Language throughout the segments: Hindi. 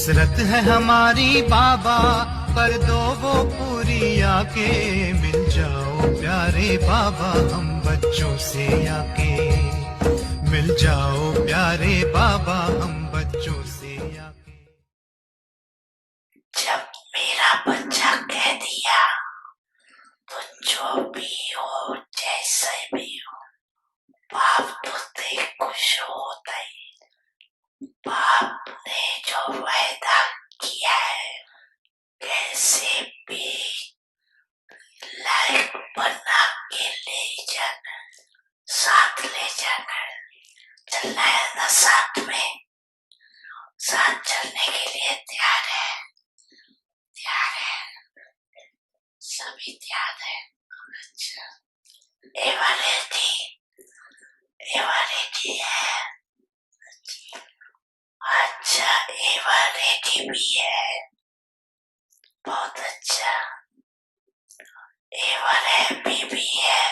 हसरत है हमारी बाबा, कर दो वो पूरी आके। मिल जाओ प्यारे बाबा हम बच्चों से आके। मिल जाओ प्यारे बाबा हम बच्चों से आके। जब मेरा बच्चा कह दिया तो जो भी हो जैसे भी हो, बाप तो देख खुश होता ही। बाप ने जो वायदा किया है कैसे भी लाइफ बना के ले जाना, साथ ले जाना। चलना है ना साथ में, साथ चलने के लिए तैयार है, तैयार है, सभी तैयार है। अच्छा एवा रेडी है। अच्छा एवा रेडी भी है, बहुत अच्छा। एवा हैप्पी भी है,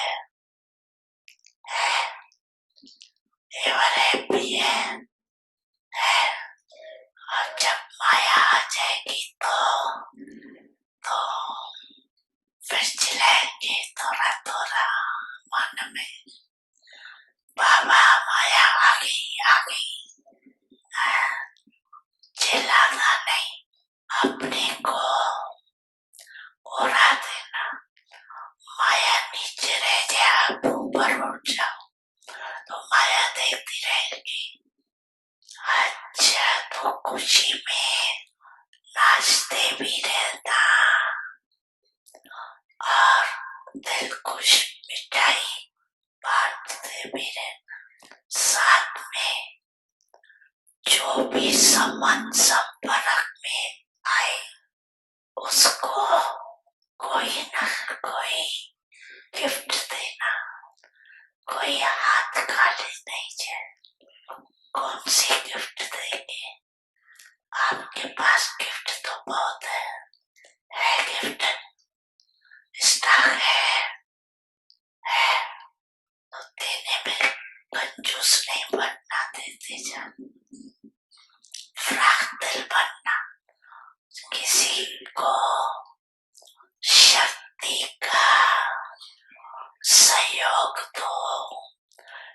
एवा हैप्पी है। और जब माया आ जाएगी तो फिर चिल्लाएंगे थोड़ा थोड़ा मन में, बाबा माया आ गई आ गई। चिल्लाना नहीं, अपने को उड़ा देना। माया नीचे रह जाए, आप ऊपर उठ जाओ तो माया देखती रहेगी। अच्छा तो खुशी में नाचते भी रहना और दिल खुश मिठाई बांटते भी रहना। साथ में जो भी संबंध संपर्क में आए उसको कोई न कोई गिफ्ट देना। कोई हाथ खाली नहीं जाए। कौन सी गिफ्ट देंगे? आपके पास गिफ्ट तो बहुत है गिफ्ट स्टॉक है तो देने में कंजूस नहीं बनना, देते जान। फ्राक दिल बनना, किसी को शक्ति का सहयोग दो,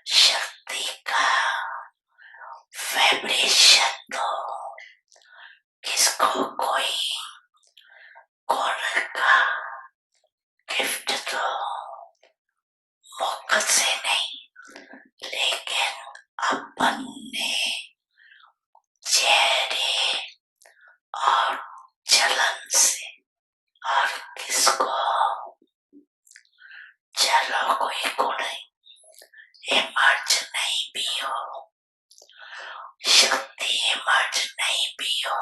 शक्ति का वाइब्रेशन दो। किसको कोई कॉर्नर का गिफ्ट दो, मुफ्त से नहीं लेकिन अपने चेहरे और चलन से। और किसको चलो कोई गुण इमर्ज नहीं भी हो, शक्ति इमर्ज नहीं भी हो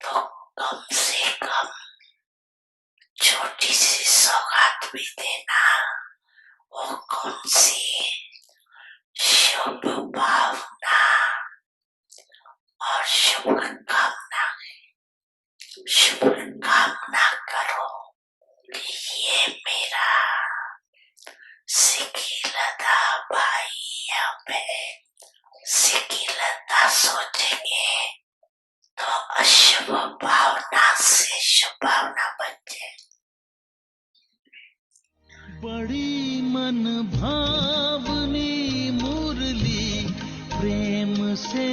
तो कम से कम छोटी सी सौगात भी देना। वो कौन सी? शुभ भावना और शुभकामना। शुभकामना करो कि ये मेरा सिकिलता भाई या बहन, सिकिलता सोचेंगे तो अशुभ भावना से शुभ भावना बन जाए। बड़ी मन भावनी मुरली प्रेम से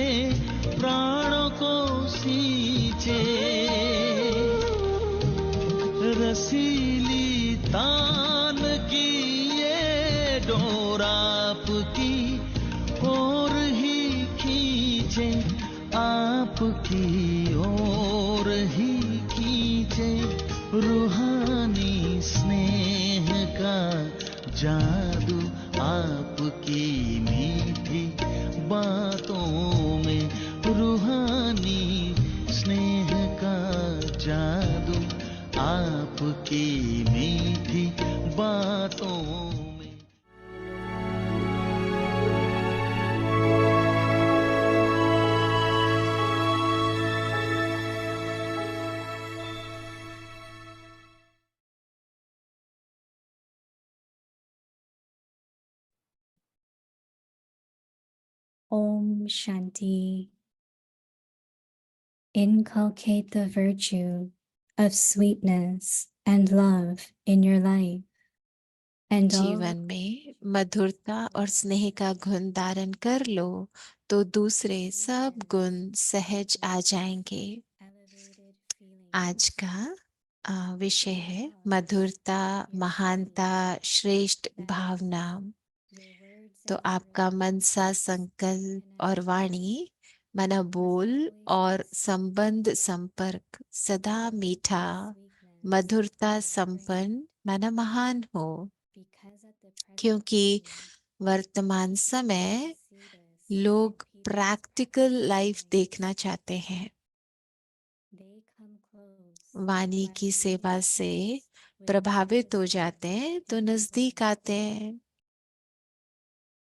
प्राणों को सींचे, रसीली तान की ये डोर आपकी ओर ही खींचे, आपकी ओर ही खींचे। रूहानी स्नेह का जादू आपकी मीठी बातों में, रूहानी स्नेह का जादू आपकी मीठी बातों में। Om Shanti. Inculcate the virtue of sweetness and love in your life. And all जीवन में मधुरता और स्नेह का गुण धारण कर लो तो दूसरे सब गुण सहज आ जाएंगे। elevated आज feelings का विषय है मधुरता, महानता, श्रेष्ठ भावना। your words तो and आपका words मन सा संकल्प और वाणी, मन बोल और संबंध संपर्क सदा मीठा, मधुरता संपन्न मन महान हो। because at the present क्योंकि moment वर्तमान समय see this लोग in people's practical life lives. देखना चाहते हैं। They come close Vani by की सेवा से with प्रभावित हो wisdom जाते हैं तो and नजदीक wisdom. आते हैं,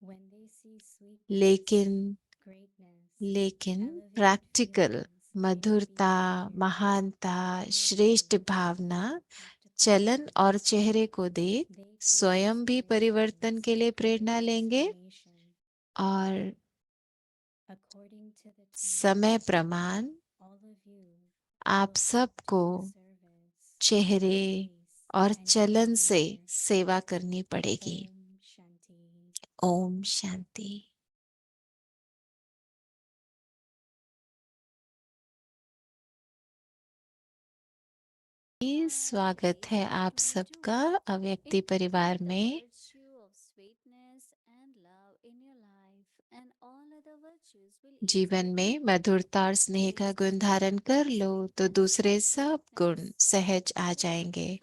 When they see sweetness, लेकिन greatness, लेकिन elevated प्रैक्टिकल feelings in मधुरता, behavior, महानता, in your श्रेष्ठ words, भावना practical चलन life, और चेहरे को देख they take स्वयं भी परिवर्तन inspirations के लिए and प्रेरणा लेंगे transformation और according to the time. समय प्रमाण All of you आप will सबको have service, चेहरे grace, और and चलन से behavior. सेवा करनी पड़ेगी। Om Shanti. ओम शांति। स्वागत है आप सबका अव्यक्ति परिवार में। जीवन में मधुरता और स्नेह का गुण धारण कर लो तो दूसरे सब गुण सहज आ जाएंगे।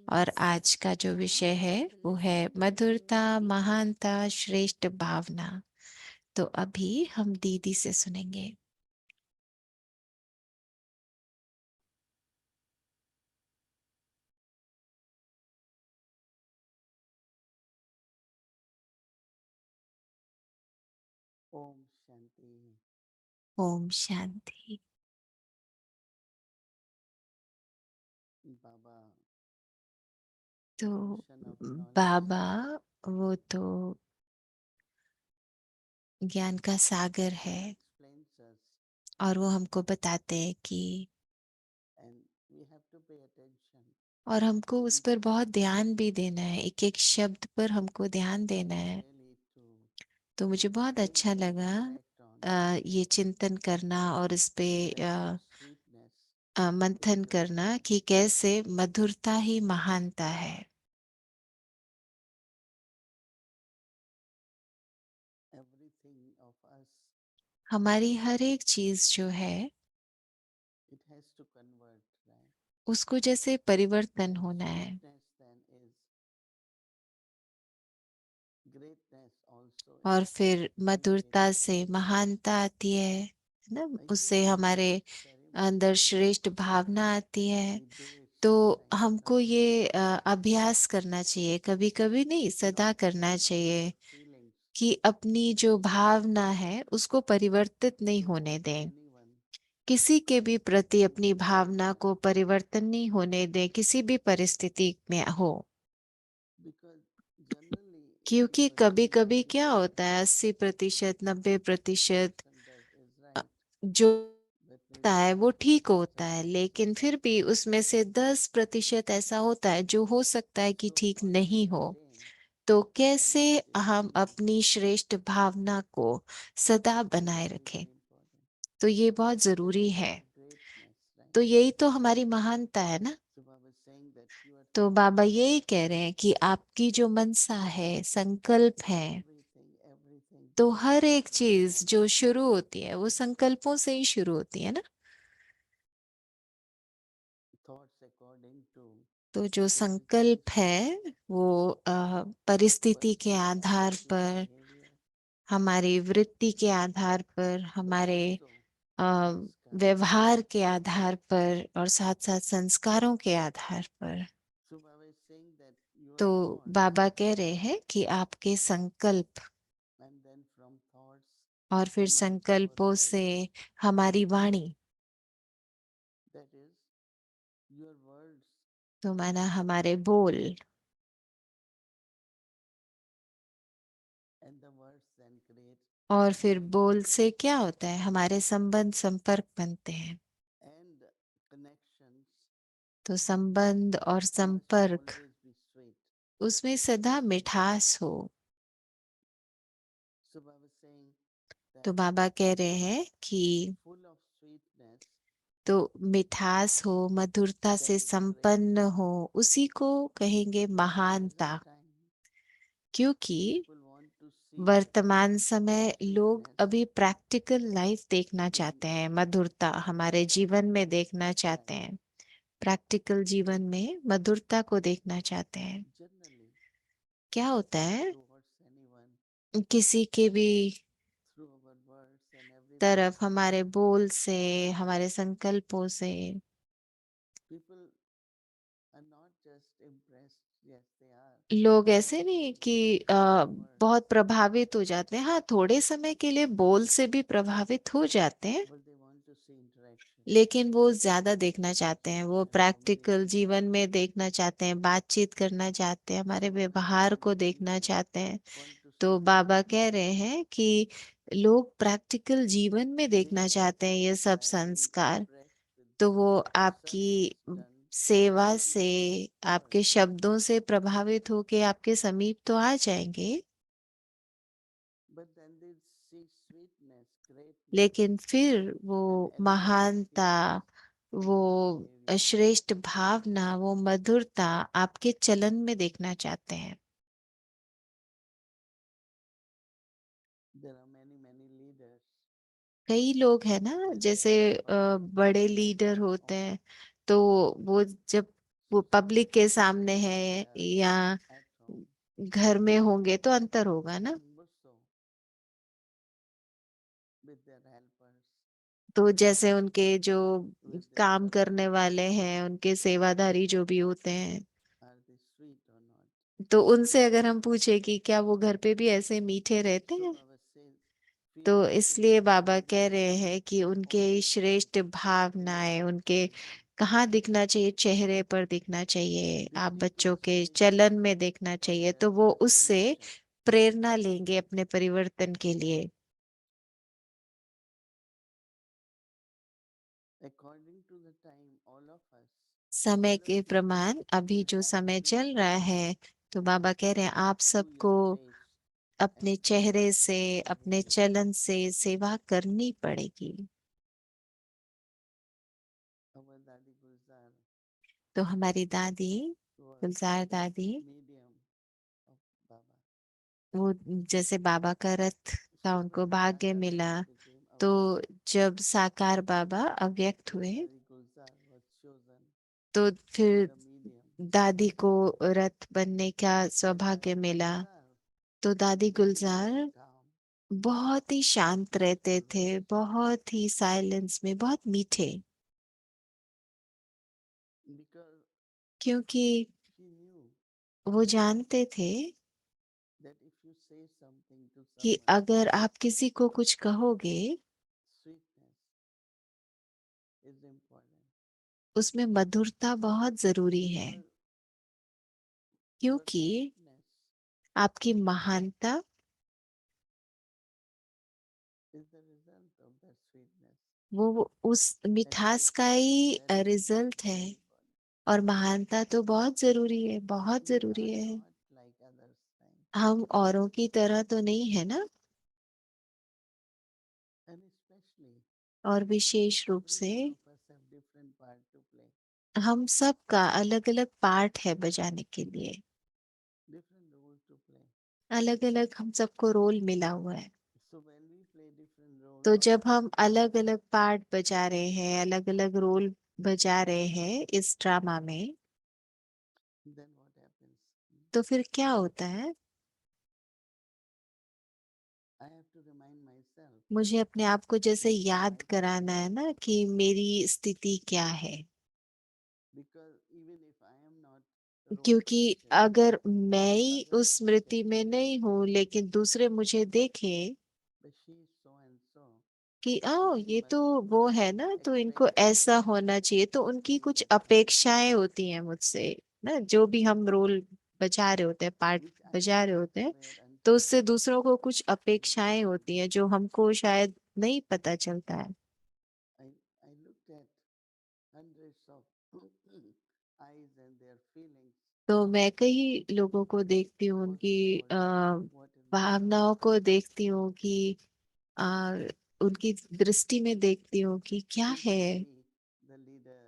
और आज का जो विषय है वो है मधुरता, महानता, श्रेष्ठ भावना। तो अभी हम दीदी से सुनेंगे। ओम शांति। ओम शांति। बाबा तो ocean of knowledge बाबा वो तो ज्ञान का सागर है explains us और वो हमको बताते हैं कि and we have to pay attention और हमको उस पर बहुत ध्यान भी देना है, एक एक शब्द पर हमको ध्यान देना है। really to तो मुझे बहुत think अच्छा and लगा reflect on ये चिंतन करना और इस पे that how sweetness मंथन is the करना greatness. कि कैसे मधुरता ही महानता है। Everything of us, हमारी हर एक चीज जो है it has to convert, right? उसको जैसे परिवर्तन And होना है sweetness then is greatness also और is फिर मधुरता elevated से feeling. महानता आती है ना, I उससे think in हमारे this ceremony अंदर श्रेष्ठ भावना आती है। we do it तो sometimes हमको practice ये अभ्यास करना चाहिए, कभी कभी नहीं सदा not करना change चाहिए our feelings कि अपनी जो भावना है उसको परिवर्तित नहीं होने towards दें, anyone. किसी के भी प्रति अपनी भावना को परिवर्तन नहीं होने दें, किसी भी परिस्थिति में हो। Because generally क्योंकि 80%, कभी कभी क्या 90% होता है 80%, 90% that is right. जो But we होता do है वो not ठीक होता है, accept it. लेकिन फिर भी उसमें से 10% ऐसा होता है जो हो सकता है कि So ठीक how to नहीं हो। maintain तो the कैसे elevated हम feeling? अपनी श्रेष्ठ भावना को सदा बनाए That is रखें, very important. तो ये बहुत That जरूरी is है। our greatness, right? तो यही तो हमारी महानता है ना। So Baba is saying that your तो thoughts, बाबा यही कह रहे हैं कि आपकी जो मनसा है, संकल्प है, everything तो हर starts एक from चीज thoughts. जो शुरू होती है वो संकल्पों से ही शुरू होती है ना। Thoughts according to तो जो संकल्प circumstances, है वो परिस्थिति के आधार personality, पर, behavior, हमारी वृत्ति के आधार पर, but हमारे also अ, sanskar. व्यवहार के आधार पर और साथ साथ संस्कारों के आधार पर। So Baba is saying that your तो thoughts बाबा कह रहे हैं कि आपके संकल्प and then from thoughts और फिर emerge our संकल्पों words. से हमारी वाणी, That is your words तो माना हमारे बोल, and the words then create और फिर बोल connection. से क्या होता है हमारे संबंध संपर्क बनते हैं। तो संबंध और must संपर्क always be sweet. उसमें सदा मिठास हो। So Baba was saying that तो बाबा कह रहे हैं कि full of sweetness, तो मिठास हो, मधुरता that से is संपन्न greatness. हो, उसी को कहेंगे In महानता। present time, क्योंकि people want to see वर्तमान समय लोग sweetness अभी प्रैक्टिकल लाइफ देखना in चाहते हैं, मधुरता हमारे their जीवन में देखना present चाहते life. हैं, प्रैक्टिकल जीवन में मधुरता को देखना चाहते हैं। Generally, क्या होता है, towards anyone, किसी के भी through our words and everything, तरफ हमारे बोल से, हमारे संकल्पों से people are not just impressed. Yes, they are. लोग ऐसे नहीं कि Words, बहुत प्रभावित हो जाते हैं। हाँ, थोड़े समय के लिए बोल से भी प्रभावित हो जाते हैं, but they want to see interaction. लेकिन वो ज्यादा देखना चाहते हैं, वो Interaction, प्रैक्टिकल communication. जीवन में देखना चाहते हैं, बातचीत करना चाहते हैं, हमारे So व्यवहार को many देखना people चाहते हैं। want to see तो बाबा कह practical. रहे हैं कि लोग प्रैक्टिकल जीवन में They देखना चाहते हैं ये practice सब by being संस्कार। impressed with तो वो आपकी service done सेवा through से, your आपके words. शब्दों से प्रभावित होके आपके समीप तो आ जाएंगे, But then they see sweetness, greatness, लेकिन फिर वो and महानता, elegancy in वो your behavior. श्रेष्ठ भावना, वो मधुरता आपके चलन में देखना चाहते हैं। There are many, many leaders कई लोग हैं ना, when they जैसे are in public बड़े or in लीडर their होते home. हैं, तो वो जब वो So पब्लिक के सामने when they है are या at home, घर में होंगे तो अंतर होगा ना। more so with their helpers, तो जैसे उनके जो with their काम करने servants, वाले हैं, उनके सेवादारी जो भी होते हैं, are they sweet or not? तो उनसे अगर हम पूछे कि क्या वो घर पे भी ऐसे मीठे रहते So हैं, Baba says, तो feelings in इसलिए their बाबा कह रहे expression हैं कि उनके on their श्रेष्ठ face, भावनाएं feelings उनके in them. कहाँ दिखना चाहिए, चेहरे पर दिखना चाहिए, They आप keep बच्चों के inspiration चलन में देखना for चाहिए, their तो वो उससे transformation. प्रेरणा लेंगे अपने परिवर्तन के लिए। According to the time, all of us, समय all of के you प्रमाण अभी will जो have समय to चल रहा है, तो बाबा कह रहे हैं आप through your सबको face अपने and through चेहरे your से, अपने behavior. चलन से सेवा करनी पड़ेगी। Our Dadi Gulzar तो हमारी दादी, was गुलजार दादी, medium of Baba. वो जैसे बाबा का रथ का So उनको when भाग्य Sakar मिला, Baba became तो avyakt, जब साकार बाबा अव्यक्त then हुए, Dadi Gulzar was chosen तो as फिर the medium. दादी को रथ बनने का And सौभाग्य Dadi मिला। Gulzar तो दादी used to be very Gulzar calm, बहुत ही शांत रहते थे, peaceful, बहुत ही साइलेंस में, बहुत मीठे, because क्योंकि he knew वो जानते थे that if you say something to कि someone, अगर आप किसी को कुछ कहोगे, sweetness is important. उसमें मधुरता बहुत जरूरी है, Your क्योंकि greatness आपकी महानता is the result of that sweetness. वो उस And मिठास का sweetness is he very, result है। very important. और महानता तो बहुत जरूरी है, बहुत We जरूरी are है। not like others. Time. हम औरों की तरह तो नहीं है ना। And especially, और विशेष रूप every से one of us have different part to play, हम सब का अलग अलग पार्ट है बजाने के लिए, different role to play. अलग अलग हम सबको रोल मिला हुआ है। So when we play different roles, तो जब हम अलग अलग पार्ट बजा रहे हैं, अलग अलग रोल बजा रहे हैं इस ड्रामा में, then what happens? तो फिर क्या होता है, I have to remind myself मुझे अपने आप को जैसे what is याद my कराना है position. ना कि मेरी स्थिति क्या है। Because even if I am not role क्योंकि conscious, अगर मैं but ही others उस look स्मृति at में me, नहीं हूँ, लेकिन दूसरे मुझे देखें but she is so and so, कि so ओ she ये तो must वो है ना, तो इनको expect this ऐसा होना चाहिए, तो उनकी and कुछ that, अपेक्षाएं होती हैं मुझसे ना, जो भी हम रोल बजा रहे होते हैं, पार्ट which I am बजा रहे not होते हैं, aware तो until उससे दूसरों को कुछ अपेक्षाएं होती हैं जो हमको शायद नहीं पता चलता है। I looked at hundreds of तो मैं कई लोगों को देखती हूँ, उनकी भावनाओं को देखती हूँ कि अ, उनकी दृष्टि में देखती हूँ कि क्या Who है, will be the leader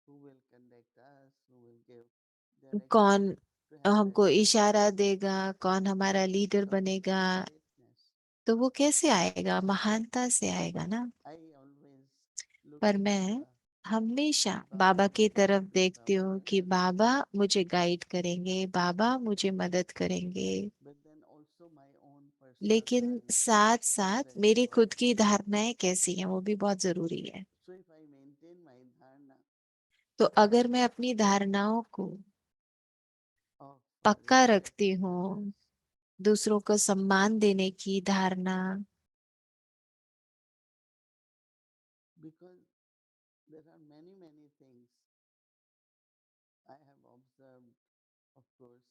who will conduct us, who will give direction कौन to have that हमको sense इशारा of देगा, कौन हमारा लीडर some बनेगा। greatness. तो वो कैसे आएगा? महानता से आएगा ना। I always look पर to मैं Baba हमेशा that बाबा Baba की will तरफ lead देखती Baba हूँ will कि help बाबा me. मुझे गाइड करेंगे, बाबा मुझे मदद करेंगे। But then also my own personal लेकिन dharna साथ is साथ very मेरी खुद important. की धारणाएं कैसी हैं वो भी बहुत जरूरी है। So if I maintain my dharna तो अगर मैं अपनी धारणाओं को of पक्का रखती respecting हूँ, others, दूसरों को सम्मान देने की धारणा, because there are many things I have observed, of course,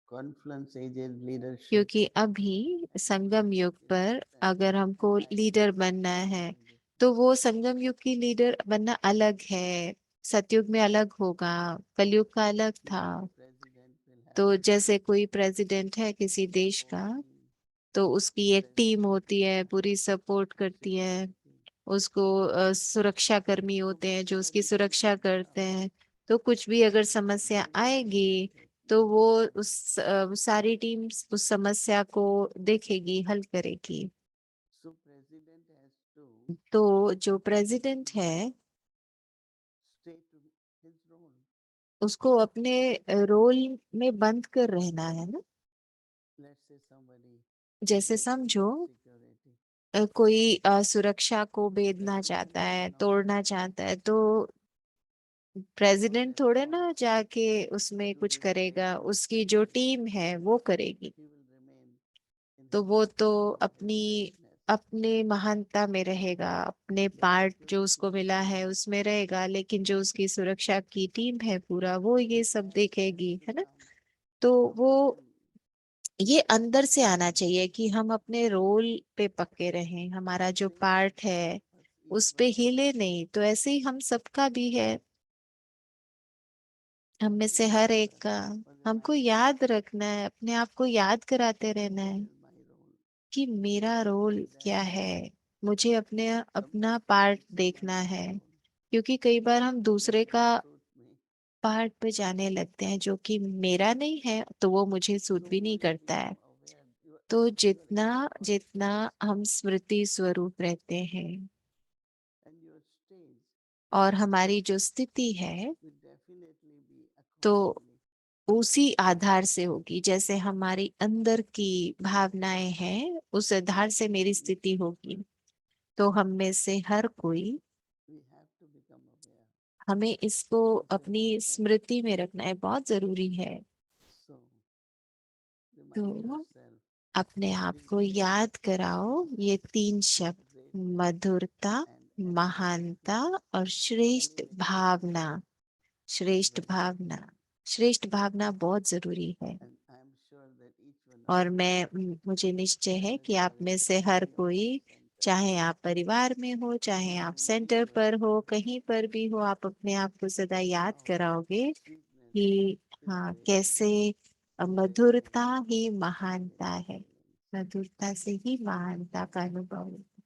confluence aged leadership. क्योंकि अभी And संगम युग in पर that sense, अगर हमको I लीडर see बनना है something तो different. वो संगम युग की लीडर बनना अलग है। सतयुग में अलग होगा, कलयुग का अलग था। Like a president will have तो जैसे कोई प्रेसिडेंट है किसी देश support का, team, तो उसकी एक टीम president होती will है, have पूरी सपोर्ट a करती है। security team. उसको सुरक्षा कर्मी So होते हैं जो whatever उसकी सुरक्षा issues करते come, हैं। तो कुछ भी अगर समस्या they will आएगी facilitate तो me. वो उस सारी टीम उस समस्या को देखेगी, हल करेगी। So president has to तो जो प्रेसिडेंट है stay to his role. उसको अपने रोल में बंद कर रहना है ना। Let's say somebody जैसे breaks समझो the security. कोई सुरक्षा को भेदना President चाहता है, cannot तोड़ना चाहता है, तो प्रेसिडेंट that थोड़े force ना जाके उसमें to कुछ destroy करेगा, the उसकी जो security. टीम है वो करेगी। He will remain in तो his वो तो role, his अपनी greatness. अपने महानता में रहेगा, अपने The पार्ट जो security उसको मिला team है उसमें रहेगा, लेकिन जो उसकी सुरक्षा की टीम है पूरा वो ये that सब has देखेगी, to है ना। come तो from वो within. ये अंदर से आना चाहिए कि हम अपने रोल पे पक्के रहें, हमारा जो Same for पार्ट all है of us उस पे equally. हिले नहीं। तो ऐसे ही हम सबका भी है, हम में से हर एक का। For हमको reminding याद रखना है, अपने आप को याद कराते रहना what है is my role. कि मेरा रोल क्या Exactly. है। मुझे अपने अपना Sometimes I part think someone देखना else's है, role क्योंकि कई बार हम दूसरे doesn't का suit me. पार्ट पे जाने लगते हैं जो कि मेरा नहीं है, तो वो मुझे सूट So भी नहीं more you करता है। become aware, तो your जितना inner जितना consciousness हम स्मृति स्वरूप रहते हैं and your stage और हमारी जो स्थिति है, will definitely be तो accordingly. उसी आधार से होगी। जैसे हमारी अंदर की भावनाएं हैं उस आधार से मेरी स्थिति होगी। तो हम में से हर कोई, We have to become aware हमें इसको of this अपनी difference. स्मृति में रखना है, बहुत जरूरी है। So remind तो yourself अपने आप these को three याद words: कराओ ये तीन शब्द, greatness मधुरता, and excellency महानता और and श्रेष्ठ elevation. भावना। श्रेष्ठ Very भावना, important. श्रेष्ठ भावना बहुत जरूरी है। And I'm sure that each one of और you मुझे निश्चय है has कि आप में directed से हर any of these कोई, centers. चाहे आप परिवार में हो, चाहे आप Remind सेंटर पर हो, yourself कहीं पर भी हो, आप अपने आप को सदा याद how कराओगे sweetness कि is हाँ, greatness, कैसे मधुरता gratefulness ही is महानता है। excellence. मधुरता से ही महानता का अनुभव होता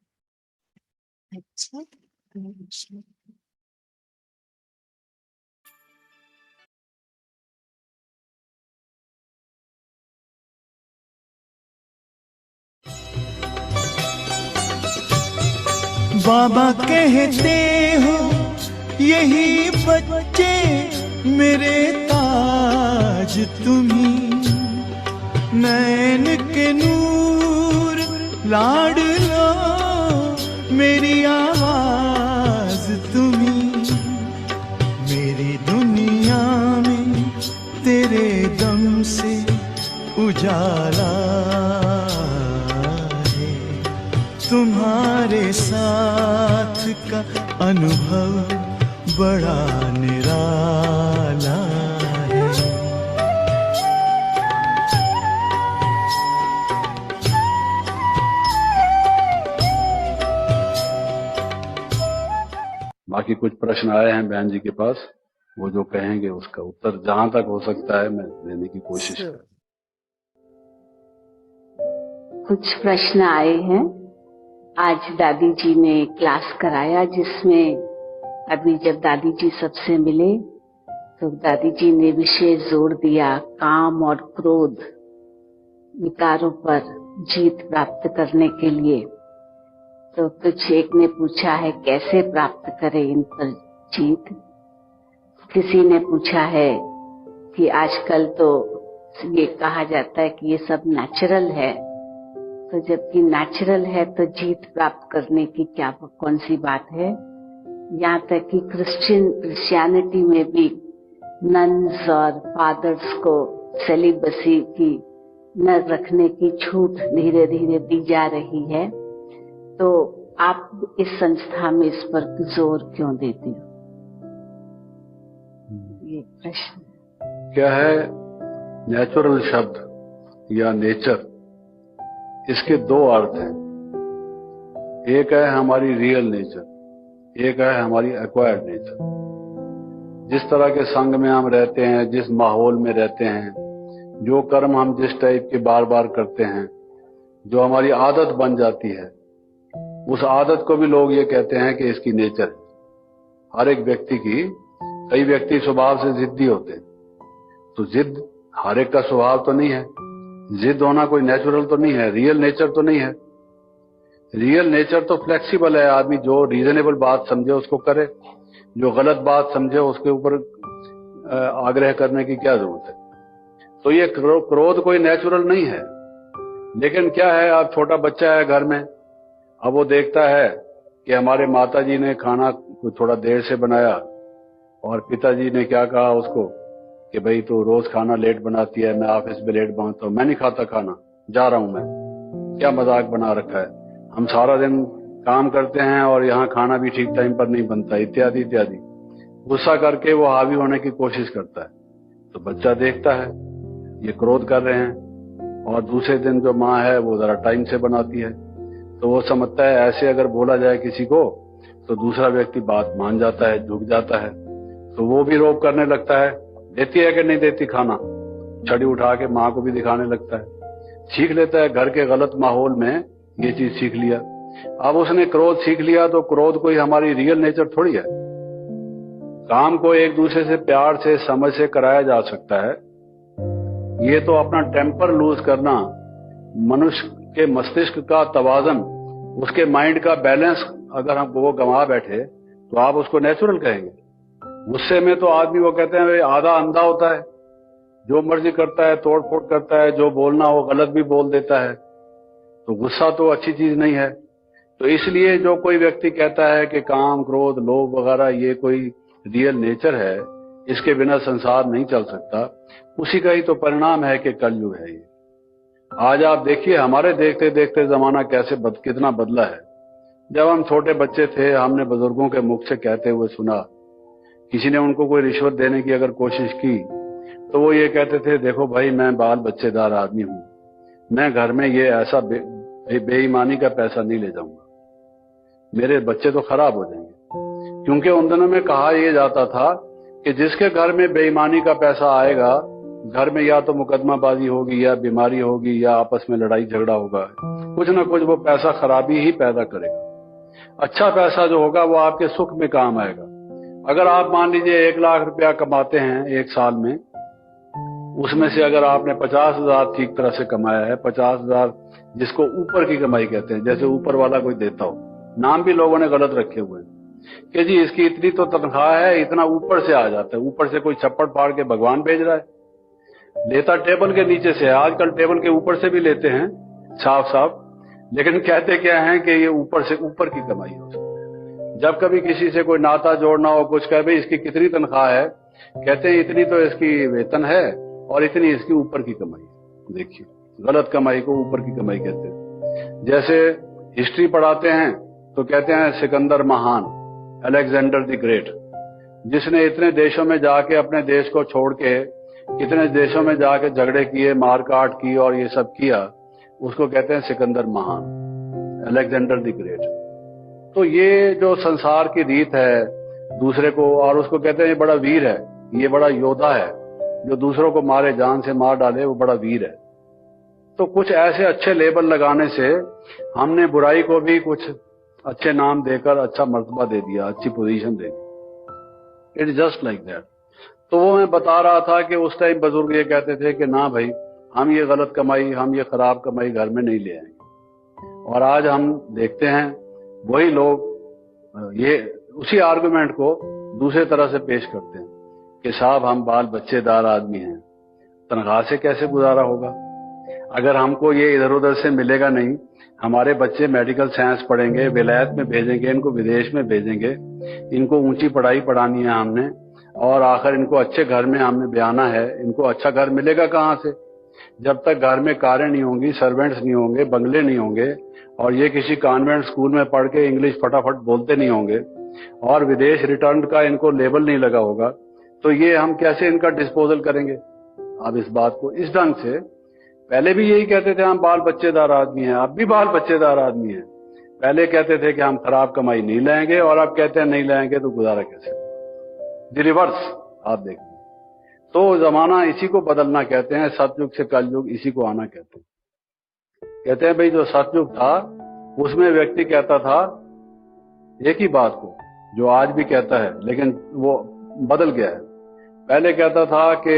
है। अच्छा, अच्छा। बाबा कहते हो यही बच्चे मेरे ताज तुम्ही, नैन के नूर लाडलो मेरी आवाज तुम्ही, मेरी दुनिया में तेरे दम से उजाला है, तुम्हारे साथ का अनुभव बड़ा निराला है। बाकी कुछ प्रश्न आए हैं बहन जी के पास। वो जो कहेंगे उसका उत्तर जहां तक हो सकता है मैं देने की कोशिश So, करूँ। कुछ प्रश्न आए हैं। आज दादी जी ने क्लास कराया जिसमें अभी जब दादी जी सबसे मिले तो दादी जी ने विशेष जोर दिया काम और क्रोध विकारों पर जीत प्राप्त करने के लिए। तो कुछ एक ने पूछा है कैसे प्राप्त करें इन पर जीत। किसी ने पूछा है कि आजकल तो ये कहा जाता है कि ये सब नेचुरल है, तो जबकि नेचुरल है तो जीत प्राप्त करने की क्या कौन सी बात है। यहाँ तक कि क्रिश्चियनिटी में भी नन्स और फादर्स को सेलिबसी की न रखने की छूट धीरे धीरे दी जा रही है। तो आप इस संस्था में इस पर जोर क्यों देती हो? ये प्रश्न क्या है नेचुरल शब्द या नेचर, इसके दो अर्थ हैं। एक है हमारी रियल नेचर, एक है हमारी एक्वायर्ड नेचर। जिस तरह के संग में हम रहते हैं, जिस माहौल में रहते हैं, जो कर्म हम जिस टाइप के बार बार करते हैं, जो हमारी आदत बन जाती है, उस आदत को भी लोग ये कहते हैं कि इसकी नेचर है। हर एक व्यक्ति की, कई व्यक्ति स्वभाव से जिद्दी होते हैं, तो जिद हर एक का स्वभाव तो नहीं है। जिद होना कोई नेचुरल तो नहीं है, रियल नेचर तो नहीं है। रियल नेचर तो फ्लेक्सिबल है। आदमी जो रीजनेबल बात समझे उसको करे, जो गलत बात समझे उसके ऊपर आग्रह करने की क्या जरूरत है। तो ये क्रोध कोई नेचुरल नहीं है। लेकिन क्या है, अब छोटा बच्चा है घर में, अब वो देखता है कि हमारे माताजी ने खाना थोड़ा देर से बनाया और पिताजी ने क्या कहा उसको कि भाई तो रोज खाना लेट बनाती है, मैं ऑफिस में लेट पहुंचता हूं, मैं नहीं खाता खाना, जा रहा हूं मैं। क्या मजाक बना रखा है, हम सारा दिन काम करते हैं और यहाँ खाना भी ठीक टाइम पर नहीं बनता, इत्यादि इत्यादि। गुस्सा करके वो हावी होने की कोशिश करता है। तो बच्चा देखता है ये क्रोध कर रहे हैं, और दूसरे दिन जो माँ है वो जरा टाइम से बनाती है, तो वो समझता है ऐसे अगर बोला जाए किसी को तो दूसरा व्यक्ति बात मान जाता है, झुक जाता है। तो वो भी रोक करने लगता है, देती है कि नहीं देती खाना, छड़ी उठा के माँ को भी दिखाने लगता है। सीख लेता है, घर के गलत माहौल में ये चीज सीख लिया। अब उसने क्रोध सीख लिया, तो क्रोध कोई हमारी रियल नेचर थोड़ी है। काम को एक दूसरे से प्यार से समझ से कराया जा सकता है। ये तो अपना टेम्पर लूज करना, मनुष्य के मस्तिष्क का तवाजन, उसके माइंड का बैलेंस अगर हम वो गंवा बैठे तो आप उसको नेचुरल कहेंगे। गुस्से में तो आदमी वो कहते हैं आधा अंधा होता है, जो मर्जी करता है, तोड़ फोड़ करता है, जो बोलना हो गलत भी बोल देता है। तो गुस्सा तो अच्छी चीज नहीं है। तो इसलिए जो कोई व्यक्ति कहता है कि काम, क्रोध, लोभ वगैरह ये कोई रियल नेचर है, इसके बिना संसार नहीं चल सकता, उसी का ही तो परिणाम है कि कलयुग है ये। आज आप देखिए हमारे देखते देखते जमाना कैसे कितना बदला है। जब हम छोटे बच्चे थे, हमने बुजुर्गों के मुख से कहते हुए सुना, किसी ने उनको कोई रिश्वत देने की अगर कोशिश की तो वो ये कहते थे, देखो भाई मैं बाल बच्चेदार आदमी हूं, मैं घर में ये ऐसा बेईमानी का पैसा नहीं ले जाऊंगा, मेरे बच्चे तो खराब हो जाएंगे। क्योंकि उन दिनों में कहा यह जाता था कि जिसके घर में बेईमानी का पैसा आएगा, घर में या तो मुकदमाबाजी होगी, या बीमारी होगी, या आपस में लड़ाई झगड़ा होगा, कुछ ना कुछ वो पैसा खराबी ही पैदा करेगा। अच्छा पैसा जो होगा वो आपके सुख में काम आएगा। अगर आप मान लीजिए 1 लाख रुपया कमाते हैं एक साल में, उसमें से अगर आपने 50,000 ठीक तरह से कमाया है, 50,000 जिसको ऊपर की कमाई कहते हैं, जैसे ऊपर वाला कोई देता हो, नाम भी लोगों ने गलत रखे हुए हैं कि जी इसकी इतनी तो तनख्वाह है, इतना ऊपर से आ जाता है, ऊपर से कोई छप्पड़ फाड़ के भगवान भेज रहा है। लेता टेबल के नीचे से है, आजकल टेबल के ऊपर से भी लेते हैं साफ साफ, लेकिन कहते क्या है कि ये ऊपर से ऊपर की कमाई हो सकती है। जब कभी किसी से कोई नाता जोड़ना हो, कुछ कहे भाई इसकी कितनी तनख्वाह है, कहते हैं इतनी तो इसकी वेतन है और इतनी इसकी ऊपर की कमाई। देखिए गलत कमाई को ऊपर की कमाई कहते हैं। जैसे हिस्ट्री पढ़ाते हैं तो कहते हैं सिकंदर महान, अलेक्जेंडर द ग्रेट, जिसने इतने देशों में जाके अपने देश को छोड़ के कितने देशों में जाके झगड़े किए, मारकाट की और ये सब किया, उसको कहते हैं सिकंदर महान, अलेक्जेंडर द ग्रेट। तो ये जो संसार की रीत है, दूसरे को, और उसको कहते हैं ये बड़ा वीर है, ये बड़ा योद्धा है, जो दूसरों को मारे, जान से मार डाले, वो बड़ा वीर है। तो कुछ ऐसे अच्छे लेबल लगाने से हमने बुराई को भी कुछ अच्छे नाम देकर अच्छा मर्तबा दे दिया, अच्छी position they the. It is just like that. तो वो मैं बता रहा था कि उस टाइम बुजुर्ग ये कहते थे कि ना भाई, हम ये गलत कमाई, हम ये खराब कमाई घर में नहीं ले आएंगे। और आज हम देखते हैं वही लोग ये उसी आर्गुमेंट को दूसरे तरह से पेश करते हैं कि साहब हम बाल बच्चेदार आदमी हैं, तनख्वाह से कैसे गुजारा होगा? अगर हमको ये इधर उधर से मिलेगा नहीं, हमारे बच्चे मेडिकल साइंस पढ़ेंगे, विलायत में भेजेंगे, इनको विदेश में भेजेंगे, इनको ऊंची पढ़ाई पढ़ानी है हमने, और आखिर इनको अच्छे घर में हमने ब्याना है, इनको अच्छा घर मिलेगा कहाँ से? जब तक घर में कारें नहीं होंगी, सर्वेंट्स नहीं होंगे, बंगले नहीं होंगे, और ये किसी कॉन्वेंट स्कूल में पढ़ के इंग्लिश फटाफट बोलते नहीं होंगे, और विदेश रिटर्न का इनको लेबल नहीं लगा होगा, तो ये हम कैसे इनका डिस्पोजल करेंगे? अब इस बात को इस ढंग से, पहले भी यही कहते थे हम बाल बच्चेदार आदमी हैं, अब भी बाल बच्चेदार आदमी हैं। पहले कहते थे कि हम खराब कमाई नहीं लाएंगे, और अब कहते हैं नहीं लाएंगे तो गुजारा कैसे? द रिवर्स आप देखिए। तो जमाना इसी को बदलना कहते हैं, सतयुग से कलयुग इसी को आना कहते हैं। कहते हैं भाई जो सतयुग था उसमें व्यक्ति कहता था एक ही बात को, जो आज भी कहता है, लेकिन वो बदल गया है। पहले कहता था कि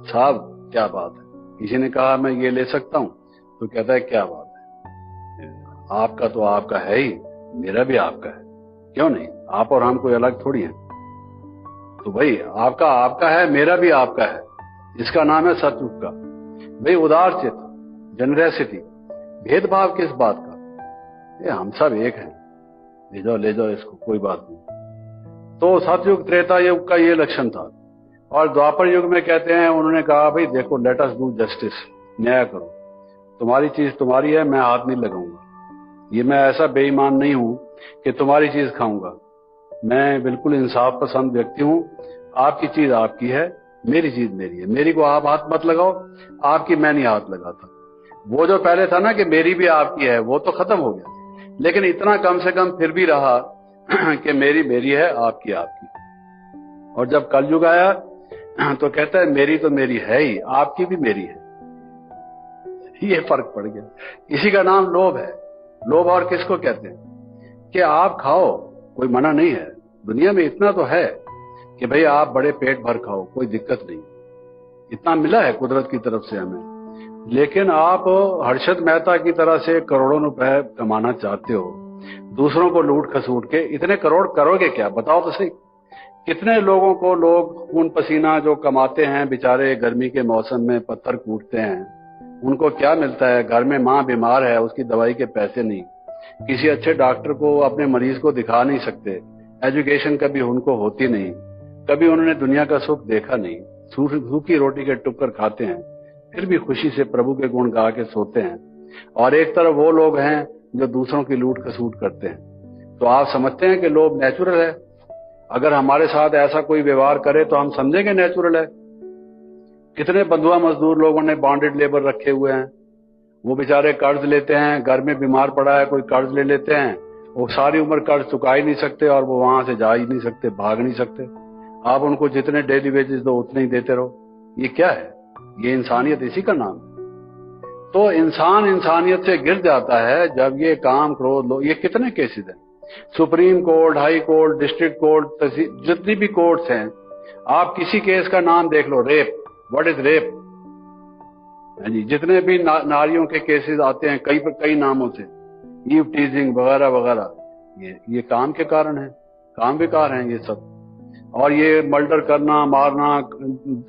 साहब क्या बात है, किसी ने कहा मैं ये ले सकता हूं, तो कहता है क्या बात है, आपका तो आपका है ही, मेरा भी आपका है, क्यों नहीं? आप और हम कोई अलग थोड़ी हैं। तो भाई आपका आपका है, मेरा भी आपका है, इसका नाम है सतयुग का। भाई उदार चित्त, जनरेसिटी, भेदभाव किस बात का? ये हम सब एक हैं, ले जाओ इसको, कोई बात नहीं। तो सतयुग त्रेता युग का ये लक्षण था। और द्वापर युग में कहते हैं, उन्होंने कहा भाई देखो, लेट अस डू जस्टिस, न्याय करो, तुम्हारी चीज तुम्हारी है, मैं हाथ नहीं लगाऊंगा। ये मैं ऐसा बेईमान नहीं हूं कि तुम्हारी चीज खाऊंगा, मैं बिल्कुल इंसाफ पसंद व्यक्ति हूं। आपकी चीज आपकी है, मेरी चीज मेरी है, मेरी को आप हाथ मत लगाओ, आपकी मैं नहीं हाथ लगाता। वो जो पहले था ना कि मेरी भी आपकी है, वो तो खत्म हो गया, लेकिन इतना कम से कम फिर भी रहा कि मेरी मेरी है, आपकी आपकी। और जब कलयुग आया तो कहता है मेरी तो मेरी है ही, आपकी भी मेरी है। ये फर्क पड़ गया। इसी का नाम लोभ है। लोभ और किसको कहते हैं कि आप खाओ, कोई मना नहीं है, दुनिया में इतना तो है कि भाई आप बड़े पेट भर खाओ, कोई दिक्कत नहीं, इतना मिला है कुदरत की तरफ से हमें। लेकिन आप हर्षद मेहता की तरह से करोड़ों रुपए कमाना चाहते हो, दूसरों को लूट खसूट के, इतने करोड़ करोगे क्या? बताओ तो सही। कितने लोगों को लोग खून पसीना जो कमाते हैं, बेचारे गर्मी के मौसम में पत्थर कूटते हैं, उनको क्या मिलता है? घर में माँ बीमार है, उसकी दवाई के पैसे नहीं, किसी अच्छे डॉक्टर को अपने मरीज को दिखा नहीं सकते, एजुकेशन कभी उनको होती नहीं, कभी उन्होंने दुनिया का सुख देखा नहीं, सूखी रोटी के टुक्कर खाते हैं, फिर भी खुशी से प्रभु के गुण गा के सोते हैं। और एक तरफ वो लोग हैं जो दूसरों की लूट खसूट करते हैं। तो आप समझते हैं कि लोभ नेचुरल है? अगर हमारे साथ ऐसा कोई व्यवहार करे तो हम समझेंगे नेचुरल है। कितने बंधुआ मजदूर लोगों ने बॉन्डेड लेबर रखे हुए हैं, वो बेचारे कर्ज लेते हैं, घर में बीमार पड़ा है कोई, कर्ज ले लेते हैं, वो सारी उम्र कर्ज चुका ही नहीं सकते, और वो वहां से जा ही नहीं सकते, भाग नहीं सकते। आप उनको जितने डेली वेजेस दो उतने ही देते रहो। ये क्या है? ये इंसानियत इसी का नाम है। तो इंसान इंसानियत से गिर जाता है जब ये काम क्रोध ये कितने केसेस हैं, supreme court, high court, district court, जितनी भी कोर्ट्स हैं, आप किसी केस का नाम देख लो, रेप, व्हाट इज रेप, जी, जितने भी नारियों के केसेस आते हैं कई नामों से, ईव टीजिंग वगैरह वगैरह, ये काम के कारण है, काम विकार हैं ये सब। और ये मर्डर करना, मारना,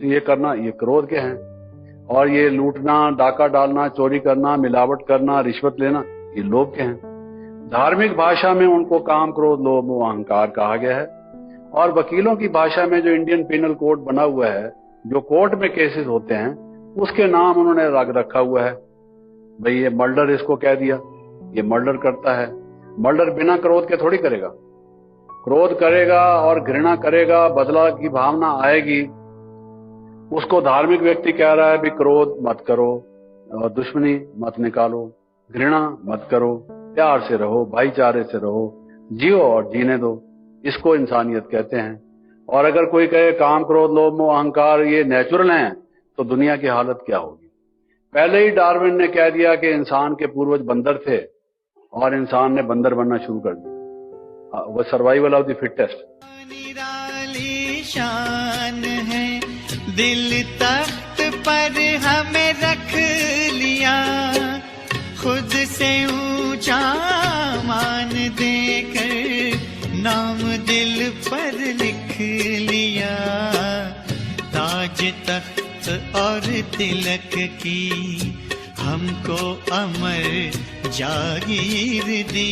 ये करना, ये क्रोध के हैं। और ये लूटना, डाका डालना, चोरी करना, मिलावट करना, रिश्वत लेना, ये लोभ के हैं। धार्मिक भाषा में उनको काम, क्रोध, लोभ, अहंकार कहा गया है। और वकीलों की भाषा में जो इंडियन पिनल कोड बना हुआ है, जो कोर्ट में केसेस होते हैं, उसके नाम उन्होंने रखा हुआ है। भाई ये मर्डर इसको कह दिया, ये मर्डर करता है। मर्डर बिना क्रोध के थोड़ी करेगा, क्रोध करेगा और घृणा करेगा, बदला की भावना आएगी। उसको धार्मिक व्यक्ति कह रहा है भी क्रोध मत करो, और दुश्मनी मत निकालो, घृणा मत करो, प्यार से रहो, भाईचारे से रहो, जियो और जीने दो। इसको इंसानियत कहते हैं। और अगर कोई कहे काम, क्रोध, लोभ, मोह, अहंकार ये नेचुरल हैं, तो दुनिया की हालत क्या होगी। पहले ही डार्विन ने कह दिया कि इंसान के पूर्वज बंदर थे और इंसान ने बंदर बनना शुरू कर दिया। वो सर्वाइवल ऑफ द फिटेस्ट। निराली शान है, दिल तख्त पर हमें रख लिया, खुद से ऊंचा मान देकर नाम दिल पर लिख लिया। ताज तख्त और तिलक की हमको अमर जागीर दी,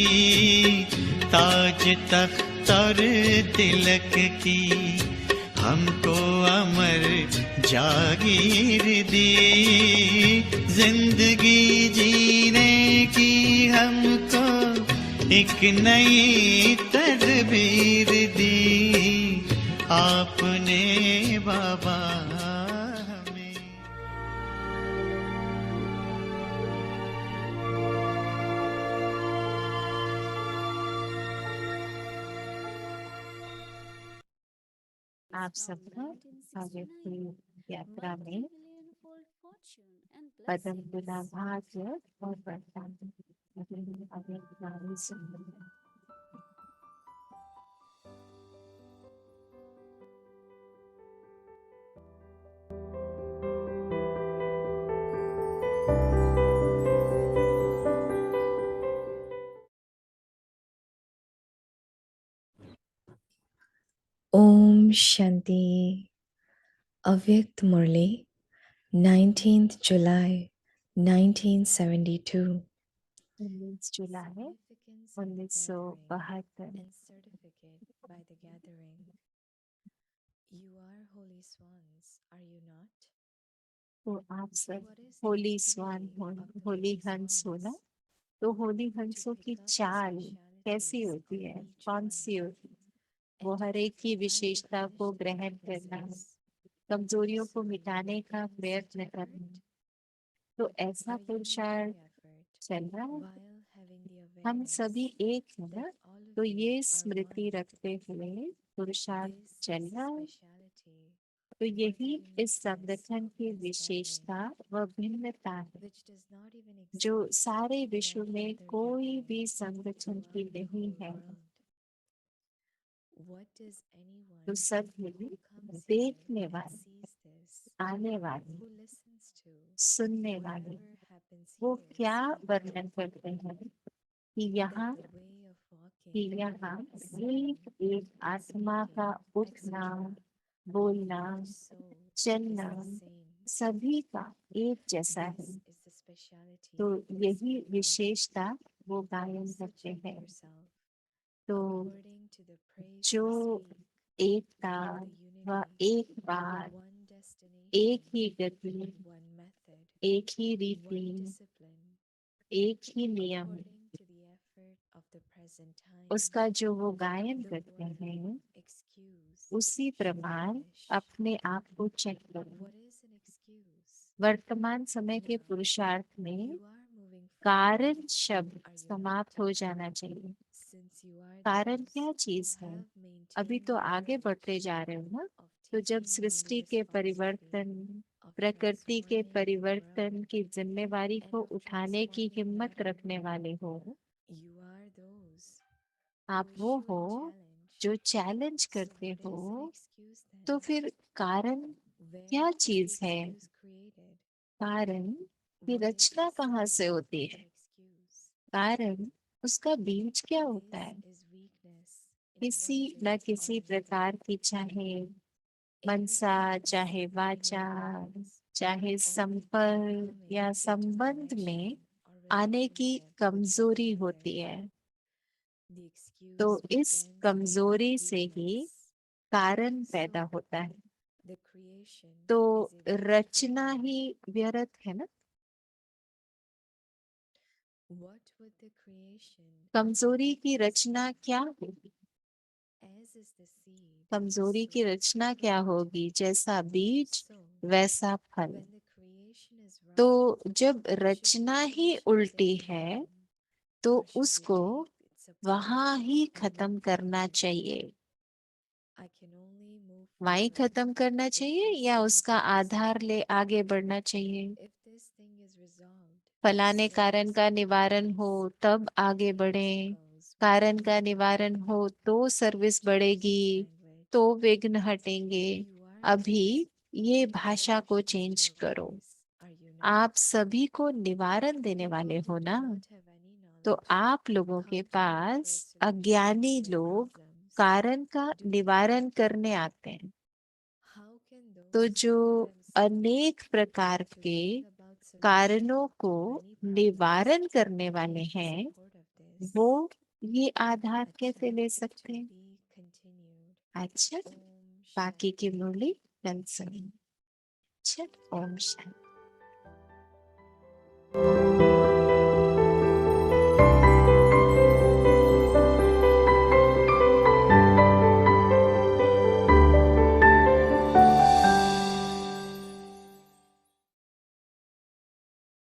ताज तख्त और तिलक की हमको अमर जागीर दी, जिंदगी जीने की हमको एक नई तदबीर दी, आपने बाबा हमें। आप सबका पवित्र यात्रा में पदम गुना भाग्य और वरदान Om Shanti. Avyakt Murli, 19th July 1972. 19 July 1972। and certificate by the gathering. You are holy swans, are you not? तो आप सब होली स्वान हो, होली हंस हो ना, तो होली हंसों की चाल कैसी होती है, कौन सी होती है? वो हर एक की विशेषता को ग्रहण करना, कमजोरियों को मिटाने का प्रयत्न करना। तो ऐसा पुरुषार्थ चल रहा है। हम सभी एक है ना, तो ये स्मृति रखते हुए पुरुषार्थ चल रहा है। तो यही इस संगठन की विशेषता व भिन्नता है, जो सारे विश्व में कोई भी संगठन की नहीं है। तो सभी देखने वाले, आने वाले, सुनने वाले वो क्या वर्णन करते हैं कि यहाँ एक एक आत्मा का उठना, बोलना, चलना सभी का एक जैसा है। तो यही विशेषता वो गायन करते हैं। तो जो एकता व एक बात, एक ही गति, एक ही रीति, एक ही नियम, उसका जो वो गायन करते हैं, उसी प्रमाण अपने आप को चेक करो। वर्तमान समय के पुरुषार्थ में कारण शब्द समाप्त हो जाना चाहिए। कारण क्या चीज है? अभी तो आगे बढ़ते जा रहे हो ना, तो जब सृष्टि के परिवर्तन, प्रकृति के परिवर्तन की जिम्मेवारी को उठाने की हिम्मत रखने वाले हो, आप वो हो जो चैलेंज करते हो, तो फिर कारण क्या चीज है? कारण की रचना कहाँ से होती है? कारण उसका बीज क्या होता है? किसी न किसी प्रकार की, चाहे मनसा, चाहे वाचा, चाहे संपर्क या संबंध में आने की कमजोरी होती है। तो इस कमजोरी से ही कारण पैदा होता है। तो रचना ही व्यर्थ है ना। कमजोरी की रचना क्या होगी? कमजोरी की रचना क्या होगी? जैसा बीज वैसा फल। तो जब रचना ही उल्टी है, तो उसको वहां ही खत्म करना चाहिए। I can only move वहीं forward खत्म करना if चाहिए this या thing उसका is आधार ले resolved. आगे बढ़ना चाहिए? If this thing is resolved, फलाने then कारण this का will निवारण हो pass. तब आगे Music बढ़ें, goes कारण wherever का you निवारण are. हो तो सर्विस बढ़ेगी, Language. तो विघ्न हटेंगे। You are अभी this. ये The भाषा को emotions of चेंज your करो। voice. Are you not? आप सभी को निवारण देने People वाले हो who do ना, not have any तो knowledge आप लोगों के come to you pass for solutions अज्ञानी to their लोग problems. कारण का Do they निवारण not? करने आते हैं। How can तो those जो who themselves अनेक प्रकार to के bring about solution कारणों को to many problems निवारण करने take वाले the हैं, support of this? वो ये आधार A कैसे ले chant सकते to हैं? be continued. अच्छा, Om बाकी की Shanti. मुरली कल सुनेंगे। अच्छा, ओम शांति।